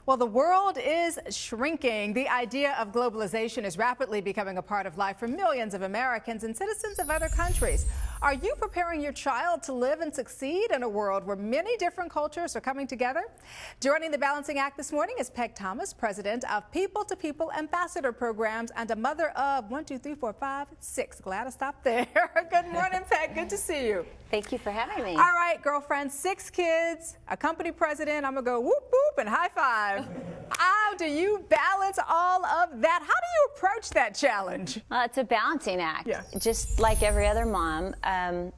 Well, the world is shrinking. The idea of globalization is rapidly becoming a part of life for millions of Americans and citizens of other countries. Are you preparing your child to live and succeed in a world where many different cultures are coming together? Joining the Balancing Act this morning is Peg Thomas, president of People to People Ambassador Programs and a mother of 6. Glad I stopped there. Good morning, Peg. Good to see you. Thank you for having me. All right, girlfriend, 6 kids, a company president. I'm going to go whoop, whoop, and high five. How do you balance all of that? How do you approach that challenge? Well, it's a balancing act. Yeah. Just like every other mom.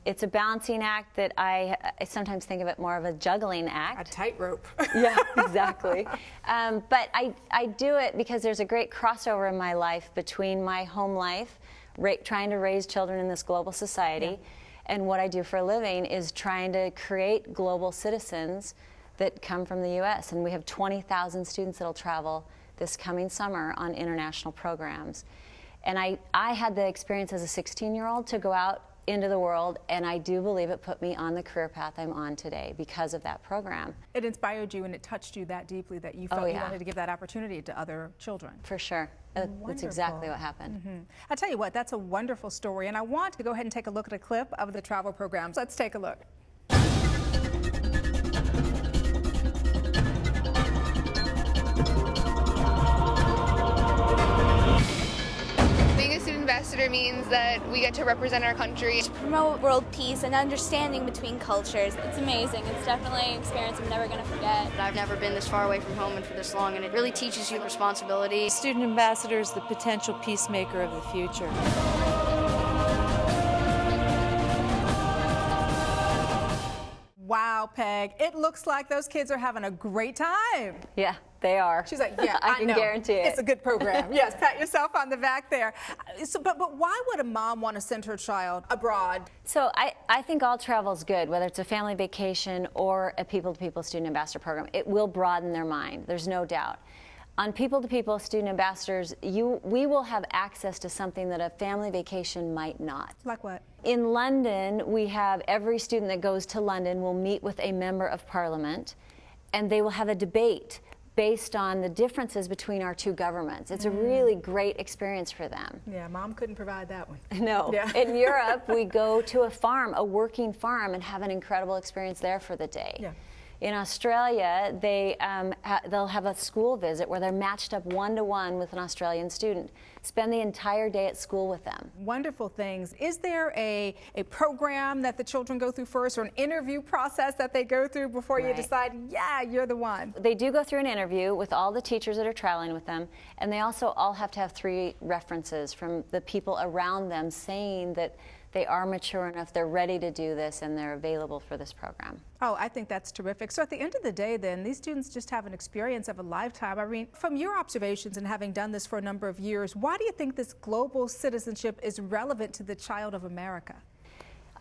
It's a balancing act that I sometimes think of it more of a juggling act. A tightrope. Yeah, exactly. But I do it because there's a great crossover in my life between my home life, trying to raise children in this global society, and what I do for a living is trying to create global citizens that come from the U.S. And we have 20,000 students that'll travel this coming summer on international programs. And I had the experience as a 16-year-old to go out into the world, and I do believe it put me on the career path I'm on today because of that program. It inspired you and it touched you that deeply that you felt you wanted to give that opportunity to other children. For sure. That's exactly what happened. I tell you what, that's a wonderful story, and I want to go ahead and take a look at a clip of the travel programs. Let's take a look. Ambassador means that we get to represent our country. To promote world peace and understanding between cultures. It's amazing. It's definitely an experience I'm never going to forget. I've never been this far away from home and for this long, and it really teaches you responsibility. Student ambassador is the potential peacemaker of the future. Wow, Peg, it looks like those kids are having a great time. Yeah, they are. She's like, yeah, I can know. guarantee it. It's a good program. Yes, pat yourself on the back there. But why would a mom want to send her child abroad? So I think all travel is good, whether it's a family vacation or a people-to-people student ambassador program. It will broaden their mind, there's no doubt. On people-to-people student ambassadors, we will have access to something that a family vacation might not. Like what? In London, we have every student that goes to London will meet with a member of parliament, and they will have a debate based on the differences between our two governments. It's a really great experience for them. Yeah, Mom couldn't provide that one. No. Yeah. In Europe, we go to a farm, a working farm, and have an incredible experience there for the day. Yeah. In Australia, they'll have a school visit where they're matched up one-to-one with an Australian student. Spend the entire day at school with them. Wonderful things. Is there a program that the children go through first, or an interview process that they go through before you decide, yeah, you're the one? They do go through an interview with all the teachers that are traveling with them, and they also all have to have 3 references from the people around them saying that they are mature enough, they're ready to do this, and they're available for this program. Oh, I think that's terrific. So at the end of the day, then, these students just have an experience of a lifetime. I mean, from your observations and having done this for a number of years, why do you think this global citizenship is relevant to the child of America?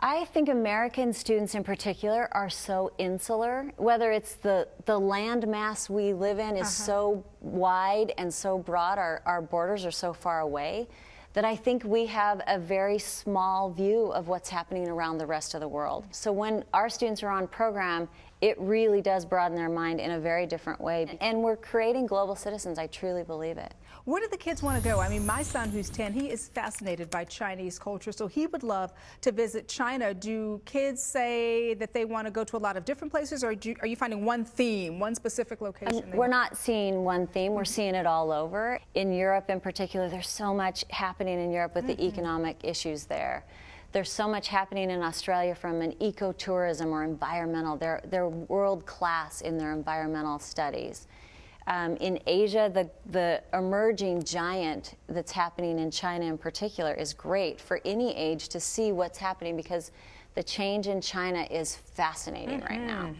I think American students in particular are so insular, whether it's the land mass we live in is so wide and so broad, our borders are so far away, that I think we have a very small view of what's happening around the rest of the world. So when our students are on program, it really does broaden their mind in a very different way. And we're creating global citizens, I truly believe it. Where do the kids want to go? I mean, my son, who's 10, he is fascinated by Chinese culture, so he would love to visit China. Do kids say that they want to go to a lot of different places, or are you finding one theme, one specific location? We're not seeing one theme. We're seeing it all over. In Europe in particular, there's so much happening in Europe with the economic issues there. There's so much happening in Australia from an ecotourism or environmental. They're world class in their environmental studies. In Asia, the emerging giant that's happening in China in particular is great for any age to see what's happening, because the change in China is fascinating right now.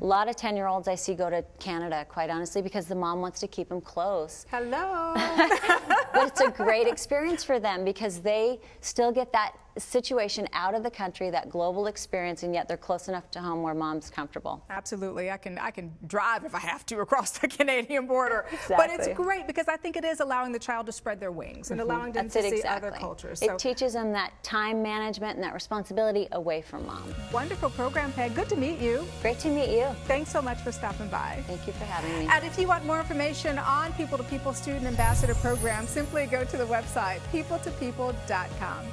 A lot of 10-year-olds I see go to Canada, quite honestly, because the mom wants to keep them close. Hello. But it's a great experience for them because they still get that situation out of the country, that global experience, and yet they're close enough to home where mom's comfortable. Absolutely. I can drive if I have to across the Canadian border. Exactly. But it's great because I think it is allowing the child to spread their wings and allowing them to see other cultures. It teaches them that time management and that responsibility away from mom. Wonderful program, Peg. Good to meet you. Great to meet you. Thanks so much for stopping by. Thank you for having me. And if you want more information on People to People Student Ambassador Program, simply go to the website peopletopeople.com.